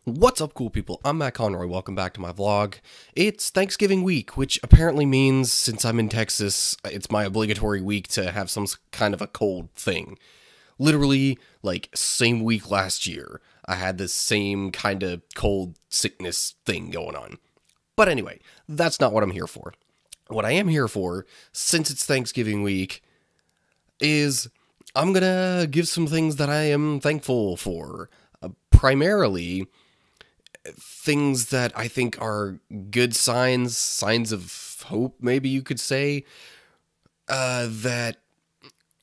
What's up, cool people? I'm Matt Conroy. Welcome back to my vlog. It's Thanksgiving week, which apparently means, since I'm in Texas, it's my obligatory week to have some kind of a cold thing. Literally, like, same week last year, I had this same kind of cold sickness thing going on. But anyway, that's not what I'm here for. What I am here for, since it's Thanksgiving week, is I'm gonna give some things that I am thankful for. Primarily, things that I think are good signs of hope, maybe you could say, that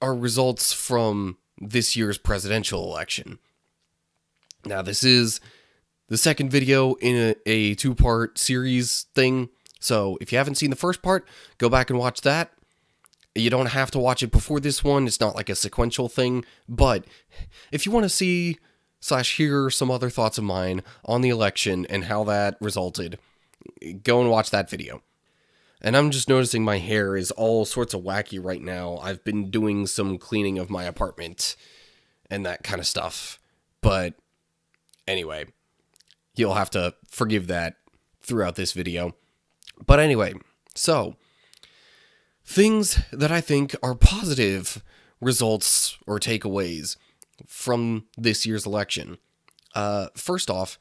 are results from this year's presidential election. Now, this is the second video in a two-part series thing, so if you haven't seen the first part, go back and watch that. You don't have to watch it before this one, it's not like a sequential thing, but if you want to see / hear some other thoughts of mine on the election and how that resulted, go and watch that video. And I'm just noticing my hair is all sorts of wacky right now. I've been doing some cleaning of my apartment and that kind of stuff. But anyway, you'll have to forgive that throughout this video. But anyway, so things that I think are positive results or takeaways from this year's election. First off,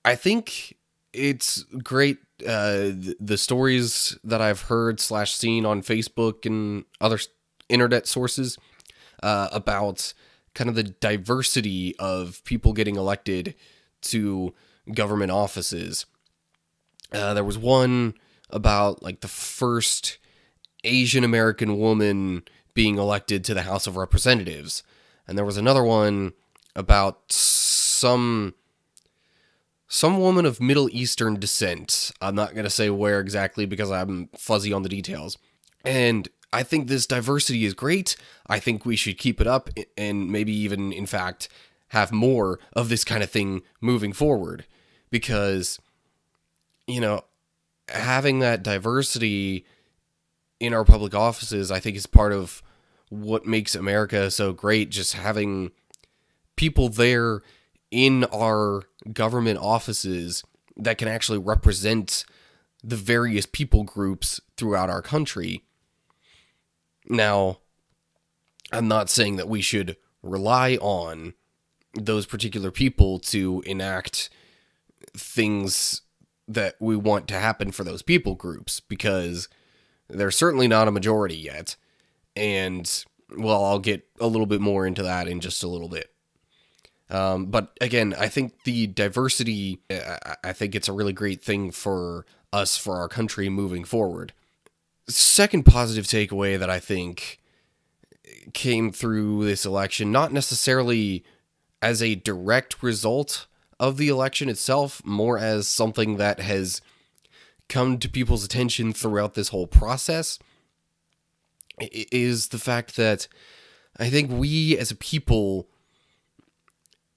I think it's great, the stories that I've heard / seen on Facebook and other internet sources about kind of the diversity of people getting elected to government offices. There was one about like the first Asian American woman being elected to the House of Representatives. And there was another one about some woman of Middle Eastern descent. I'm not going to say where exactly because I'm fuzzy on the details. And I think this diversity is great. I think we should keep it up and maybe even, in fact, have more of this kind of thing moving forward. Because, you know, having that diversity in our public offices, I think, is part of what makes America so great. Just having people there in our government offices that can actually represent the various people groups throughout our country. Now, I'm not saying that we should rely on those particular people to enact things that we want to happen for those people groups, because they're certainly not a majority yet. And, well, I'll get a little bit more into that in just a little bit. But again, I think the diversity, I think it's a really great thing for us, for our country moving forward. Second positive takeaway that I think came through this election, not necessarily as a direct result of the election itself, more as something that has come to people's attention throughout this whole process, is the fact that I think we as a people,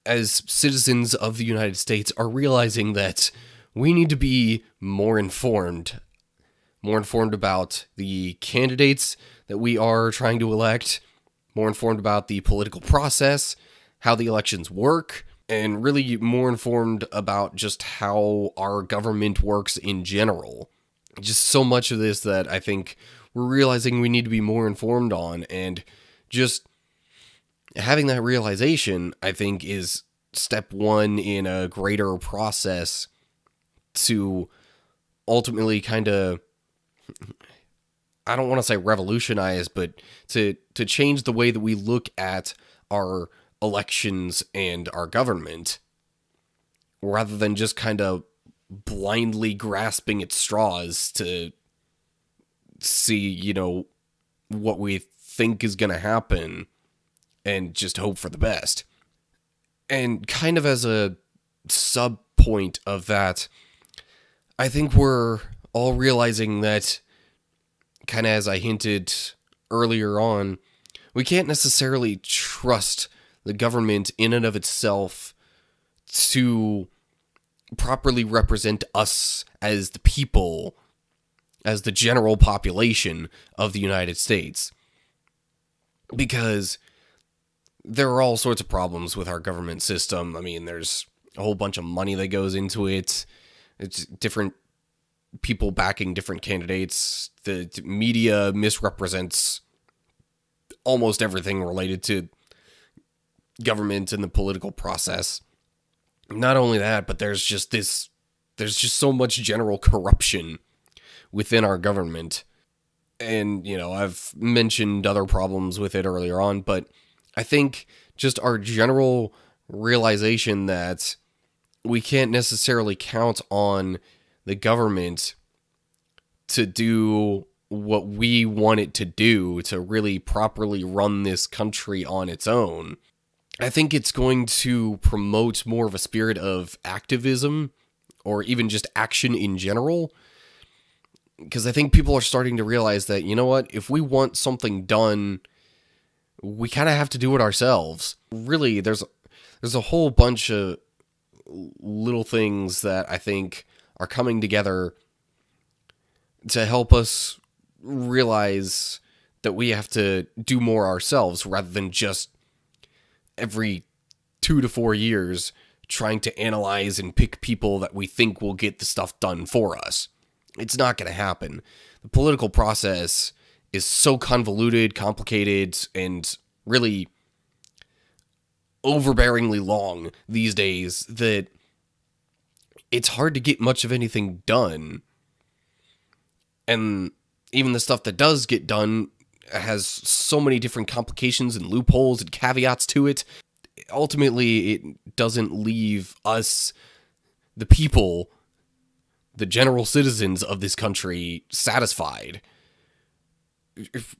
as citizens of the United States, are realizing that we need to be more informed about the candidates that we are trying to elect, more informed about the political process, how the elections work, and really more informed about just how our government works in general. Just so much of this that I think we're realizing we need to be more informed on, and just having that realization, I think, is step one in a greater process to ultimately kind of, I don't want to say revolutionize, but to change the way that we look at our elections and our government, rather than just kind of blindly grasping at straws to see, you know, what we think is going to happen and just hope for the best. And kind of as a sub point of that, I think we're all realizing that, kind of as I hinted earlier on, we can't necessarily trust the government in and of itself to properly represent us as the people, as the general population of the United States. Because there are all sorts of problems with our government system. I mean, there's a whole bunch of money that goes into it. It's different people backing different candidates. The media misrepresents almost everything related to government and the political process. Not only that, but there's just so much general corruption within our government. And, I've mentioned other problems with it earlier on, but I think just our general realization that we can't necessarily count on the government to do what we want it to do, to really properly run this country on its own. I think it's going to promote more of a spirit of activism, or even just action in general. Because I think people are starting to realize that, you know what, if we want something done, we kind of have to do it ourselves. Really, there's a whole bunch of little things that I think are coming together to help us realize that we have to do more ourselves, rather than just every 2 to 4 years trying to analyze and pick people that we think will get the stuff done for us. It's not going to happen. The political process is so convoluted, complicated, and really overbearingly long these days that it's hard to get much of anything done. And even the stuff that does get done has so many different complications and loopholes and caveats to it. Ultimately, it doesn't leave us, the people, the general citizens of this country, satisfied.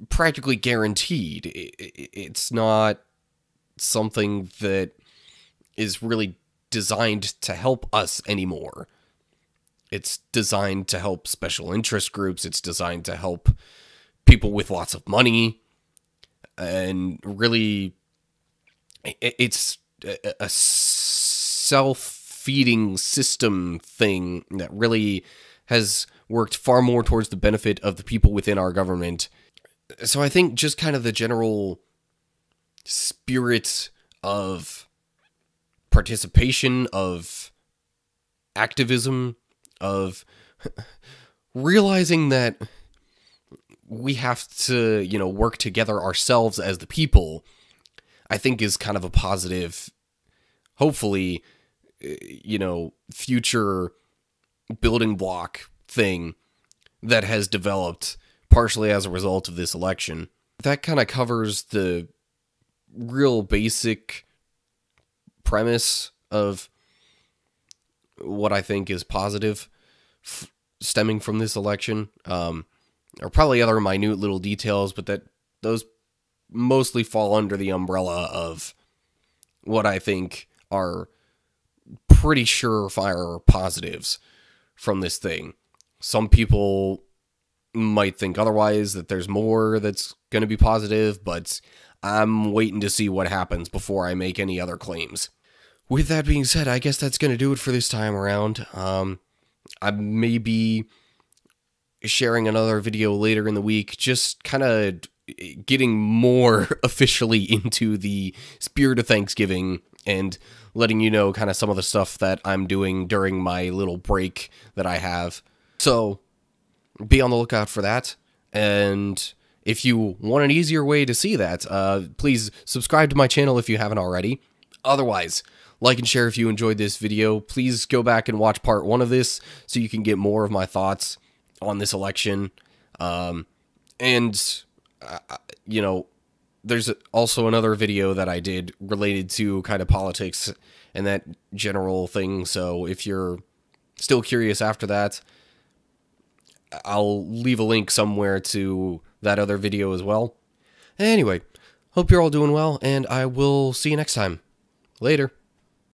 Practically guaranteed. It's not something that is really designed to help us anymore. It's designed to help special interest groups. It's designed to help people with lots of money. And really, it's a self-feeding system thing that really has worked far more towards the benefit of the people within our government. So I think just kind of the general spirit of participation, of activism, of realizing that we have to, work together ourselves as the people, I think is kind of a positive, hopefully, future building block thing that has developed partially as a result of this election. That kind of covers the real basic premise of what I think is positive stemming from this election. There are probably other minute little details, but those mostly fall under the umbrella of what I think are pretty surefire positives from this thing. Some people might think otherwise, that there's more that's going to be positive, but I'm waiting to see what happens before I make any other claims. With that being said, I guess that's going to do it for this time around. I may be sharing another video later in the week, just kind of getting more officially into the spirit of Thanksgiving and letting you know kind of some of the stuff that I'm doing during my little break that I have. So be on the lookout for that. And if you want an easier way to see that, please subscribe to my channel if you haven't already. Otherwise, like and share if you enjoyed this video. Please go back and watch part 1 of this so you can get more of my thoughts on this election. There's also another video that I did related to kind of politics and that general thing. So if you're still curious after that, I'll leave a link somewhere to that other video as well. Anyway, hope you're all doing well, and I will see you next time. Later.